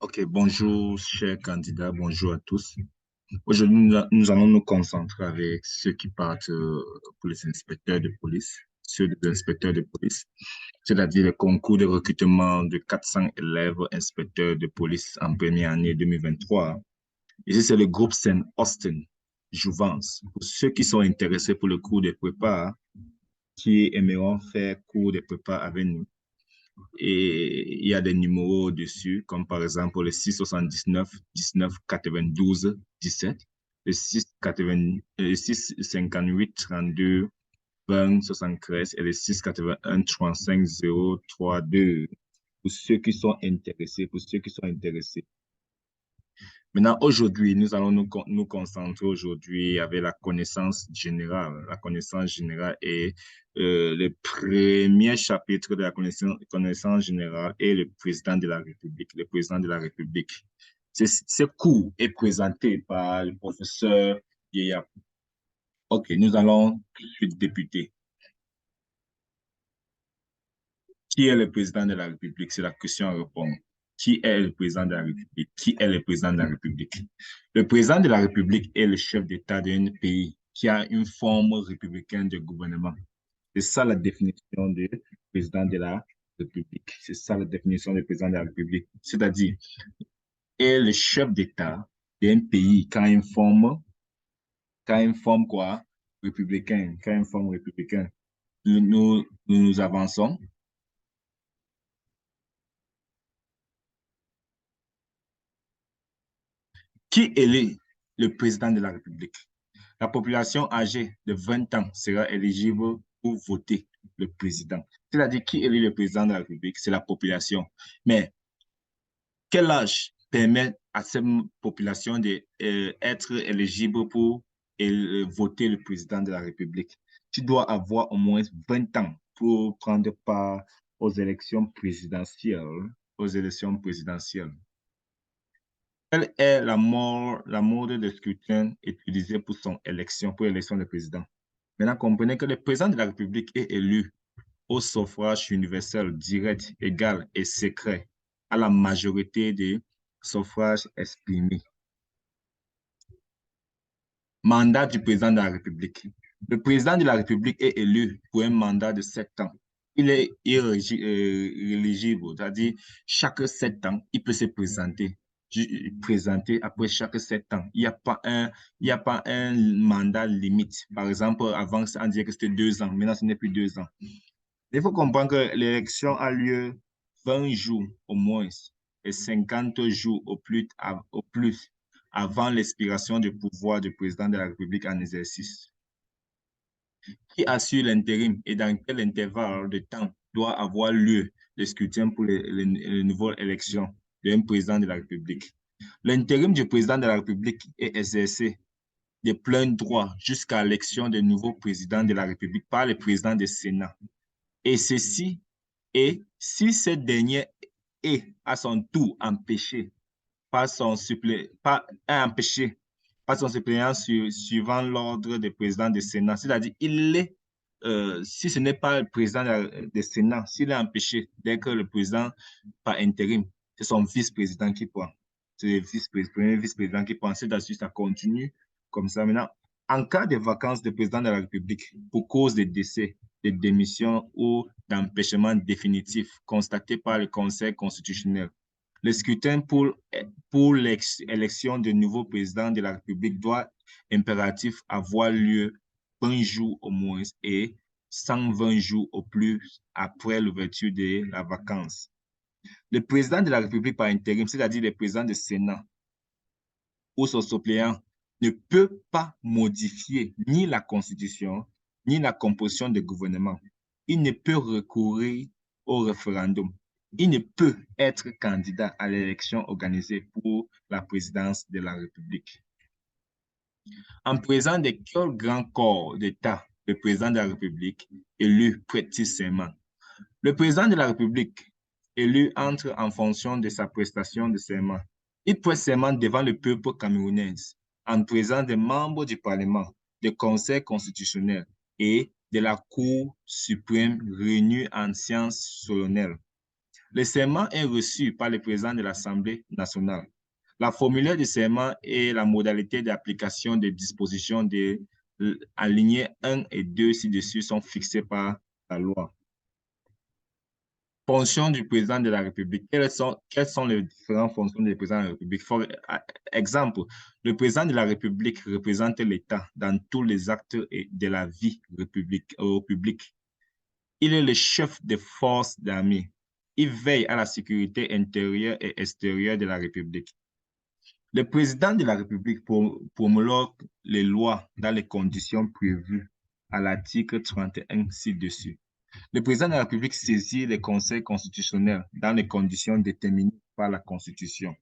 Ok, bonjour chers candidats, bonjour à tous. Aujourd'hui, nous allons nous concentrer avec ceux qui partent pour les inspecteurs de police, ceux des inspecteurs de police, c'est-à-dire le concours de recrutement de 400 élèves inspecteurs de police en première année 2023. Ici, c'est le groupe Saint Austin, Jouvence. Pour ceux qui sont intéressés pour le cours de prépa, qui aimeront faire cours de prépa avec nous. Et il y a des numéros dessus, comme par exemple le 679 19 92 17, le 658 32 20 73 et le 681 35 032. Pour ceux qui sont intéressés, pour ceux qui sont intéressés. Maintenant, aujourd'hui, nous allons nous concentrer aujourd'hui avec la connaissance générale. La connaissance générale est le premier chapitre de la connaissance générale est le président de la République. Le président de la République. Ce cours est présenté par le professeur Yaya. OK, nous allons tout de suite débuter. Qui est le président de la République? C'est la question à répondre. Qui est le président de la République? Qui est le président de la République? Le président de la République est le chef d'État d'un pays qui a une forme républicaine de gouvernement. C'est ça la définition du président de la République. C'est ça la définition du président de la République. C'est-à-dire, est le chef d'État d'un pays qui a une forme quoi? Républicaine. Qui a une forme républicaine. Nous avançons. Qui élit le président de la République? La population âgée de 20 ans sera éligible pour voter le président. C'est-à-dire, qui élit le président de la République? C'est la population. Mais quel âge permet à cette population d'être éligible pour voter le président de la République? Tu dois avoir au moins 20 ans pour prendre part aux élections présidentielles. Aux élections présidentielles. Quelle est la mode de scrutin utilisée pour l'élection de président? Maintenant, comprenez que le président de la République est élu au suffrage universel, direct, égal et secret à la majorité des suffrages exprimés. Mandat du président de la République. Le président de la République est élu pour un mandat de 7 ans. Il est éligible, c'est-à-dire chaque 7 ans, il peut se présenter après chaque 7 ans. Il n'y a pas un mandat limite. Par exemple, avant, on disait que c'était 2 ans. Maintenant, ce n'est plus 2 ans. Il faut comprendre que l'élection a lieu 20 jours au moins et 50 jours au plus avant l'expiration du pouvoir du président de la République en exercice. Qui assure l'intérim et dans quel intervalle de temps doit avoir lieu le scrutin pour les nouvelles élections d'un président de la République? L'intérim du président de la République est exercé de plein droit jusqu'à l'élection du nouveau président de la République par le président du Sénat. Et ceci est si ce dernier est à son tour empêché par son suppléant suivant l'ordre du président du Sénat. C'est-à-dire, si ce n'est pas le président du Sénat, s'il est empêché dès que le président par intérim, c'est son vice-président qui prend. C'est le premier vice-président qui prend. C'est-à-dire, ça continue comme ça. Maintenant, en cas de vacances du président de la République pour cause de décès, de démission ou d'empêchement définitif constaté par le Conseil constitutionnel, le scrutin pour l'élection du nouveau président de la République doit impératif avoir lieu 20 jours au moins et 120 jours au plus après l'ouverture de la vacance. Le président de la République par intérim, c'est-à-dire le président du Sénat ou son suppléant, ne peut pas modifier ni la Constitution, ni la composition du gouvernement. Il ne peut recourir au référendum. Il ne peut être candidat à l'élection organisée pour la présidence de la République. En présence de quel grand corps d'État le président de la République élu prête-t-il serment? Le président de la République élu entre en fonction de sa prestation de serment. Il prête serment devant le peuple camerounais en présence des membres du Parlement, du Conseil constitutionnel et de la Cour suprême réunie en séance solennelle. Le serment est reçu par le président de l'Assemblée nationale. La formulaire du serment et la modalité d'application des dispositions de alignés 1 et 2 ci-dessus sont fixées par la loi. Fonctions du président de la République. Quelles sont les différentes fonctions du président de la République? Exemple, le président de la République représente l'État dans tous les actes de la vie publique. Il est le chef des forces d'armée. Il veille à la sécurité intérieure et extérieure de la République. Le président de la République promulgue les lois dans les conditions prévues à l'article 31 ci-dessus. Le président de la République saisit le Conseil constitutionnel dans les conditions déterminées par la Constitution.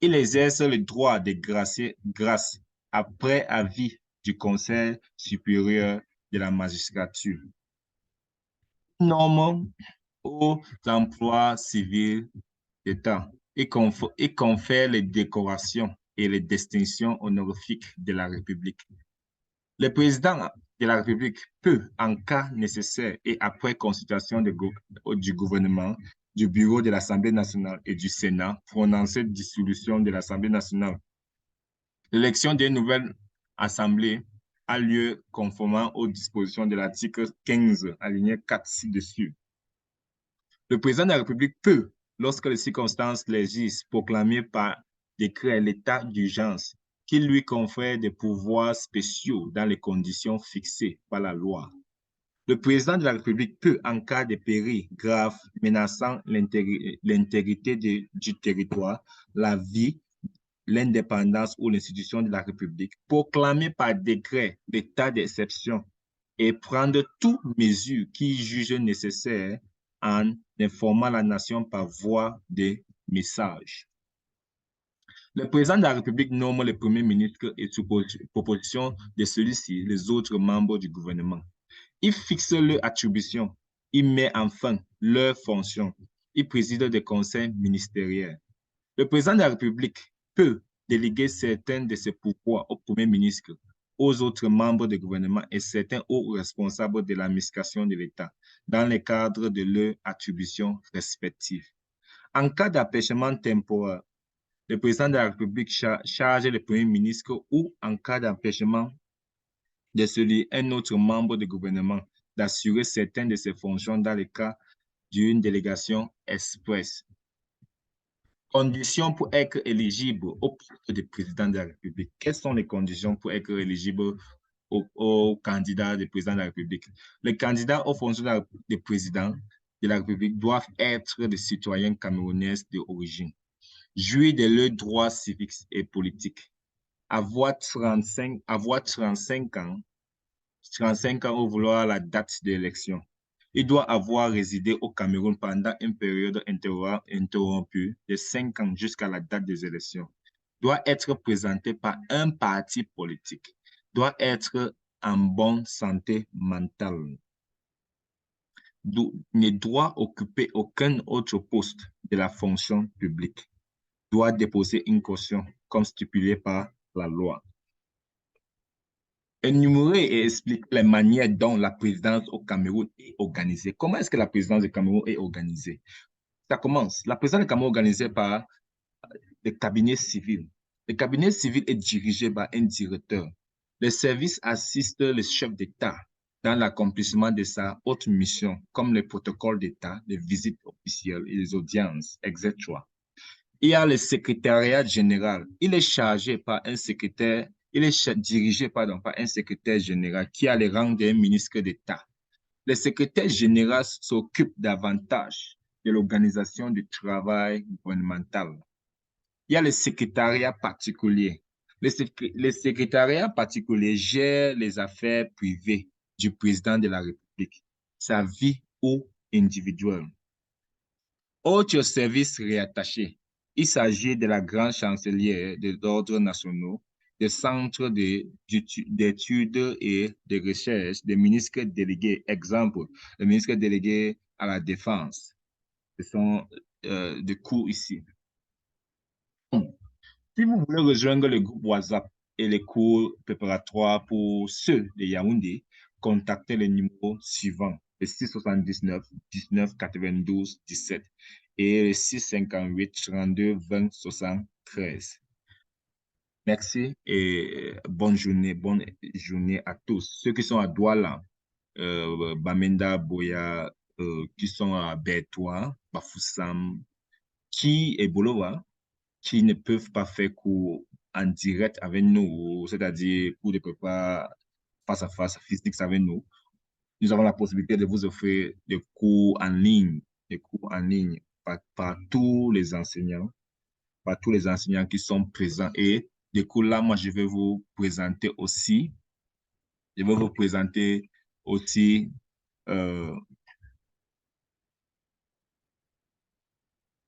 Il exerce le droit de grâce après avis du Conseil supérieur de la magistrature. Norme aux emplois civils d'État et confère les décorations et les distinctions honorifiques de la République. Le président de la République peut, en cas nécessaire et après consultation du gouvernement, du bureau de l'Assemblée nationale et du Sénat, prononcer dissolution de l'Assemblée nationale. L'élection d'une nouvelle Assemblée a lieu conformément aux dispositions de l'article 15, alinéa 4 ci-dessus. Le président de la République peut, lorsque les circonstances l'exigent, proclamer par décret l'état d'urgence qui lui confère des pouvoirs spéciaux dans les conditions fixées par la loi. Le président de la République peut, en cas de péril grave menaçant l'intégrité du territoire, la vie, l'indépendance ou l'institution de la République, proclamer par décret l'état d'exception et prendre toutes mesures qu'il juge nécessaires en informant la nation par voie de message. Le président de la République nomme le premier ministre et sous proposition de celui-ci les autres membres du gouvernement. Il fixe leurs attributions, il met enfin leurs fonctions, il préside des conseils ministériels. Le président de la République peut déléguer certains de ses pouvoirs au premier ministre, aux autres membres du gouvernement et certains aux responsables de l'administration de l'État, dans le cadre de leurs attributions respectives. En cas d'empêchement temporaire, le président de la République charge le premier ministre ou, en cas d'empêchement de celui un autre membre du gouvernement, d'assurer certaines de ses fonctions dans le cas d'une délégation express. Conditions pour être éligible au poste de président de la République. Quelles sont les conditions pour être éligible au candidat de président de la République? Les candidats aux fonctions de président de la République doivent être des citoyens camerounais d'origine, jouir de leurs droits civiques et politiques, avoir 35 ans au vouloir la date de l'élection. Il doit avoir résidé au Cameroun pendant une période interrompue de 5 ans jusqu'à la date des élections. Doit être présenté par un parti politique. Doit être en bonne santé mentale. Ne doit occuper aucun autre poste de la fonction publique. Doit déposer une caution comme stipulé par la loi. Énumérer et expliquer les manières dont la présidence au Cameroun est organisée. Comment est-ce que la présidence du Cameroun est organisée? Ça commence. La présidence du Cameroun est organisée par le cabinet civil. Le cabinet civil est dirigé par un directeur. Les services assistent le chef d'État dans l'accomplissement de sa haute mission, comme les protocoles d'État, les visites officielles et les audiences, etc. Il y a le secrétariat général. Il est chargé par un secrétaire. Il est dirigé par un secrétaire général qui a le rang d'un ministre d'État. Le secrétaire général s'occupe davantage de l'organisation du travail gouvernemental. Il y a le secrétariat particulier. Le secrétariat particulier gère les affaires privées du président de la République, sa vie ou individuelle. Autres services réattachés. Il s'agit de la grande chancelière des ordres nationaux, des centres d'études et de recherche, des ministres délégués. Exemple, le ministre délégué à la Défense. Ce sont des cours ici. Si vous voulez rejoindre le groupe WhatsApp et les cours préparatoires pour ceux de Yaoundé, contactez le numéro suivant, le 679 19 92 17. et le 658 32 20 73. Merci et bonne journée à tous. Ceux qui sont à Douala, Bamenda, Boya, qui sont à Bertois, Bafoussam, qui et Bolowa, qui ne peuvent pas faire cours en direct avec nous, c'est-à-dire cours de prépa face à face, physique avec nous. Nous avons la possibilité de vous offrir des cours en ligne, par tous les enseignants qui sont présents. Et du coup, là, moi, je vais vous présenter aussi